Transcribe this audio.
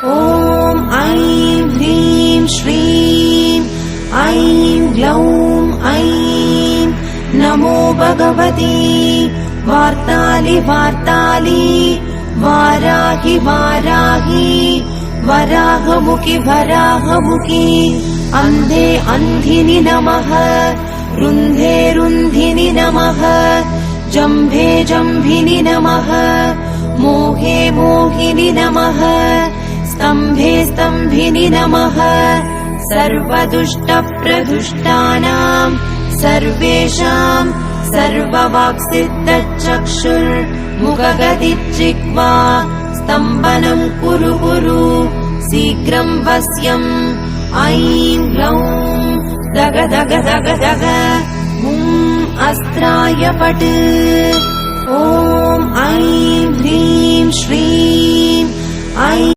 ॐ ऐं ह्रीं श्रीं ऐं ग्लौं ऐं नमो भगवती वार्तालि वार्तालि वाराहि वाराहि वराहमुखि वराहमुखि अन्धे अन्धिनि नमः रुन्धे रुन्धिनि नमः जम्भे जम्भिनि नमः मोहे मोहिनि नमः स्तम्भे स्तम्भिनि नमः सर्वदुष्टप्रदुष्टानां सर्वेषां सर्ववाक्सिद्धचक्षुर्मुखगतिर्जिह्वा स्तम्भनं कुरु कुरु शीघ्रं वश्यम् ऐं ग्लौं दग दग दग दग अस्त्राय पट् ॐ ऐं ह्रीं श्रीं ऐं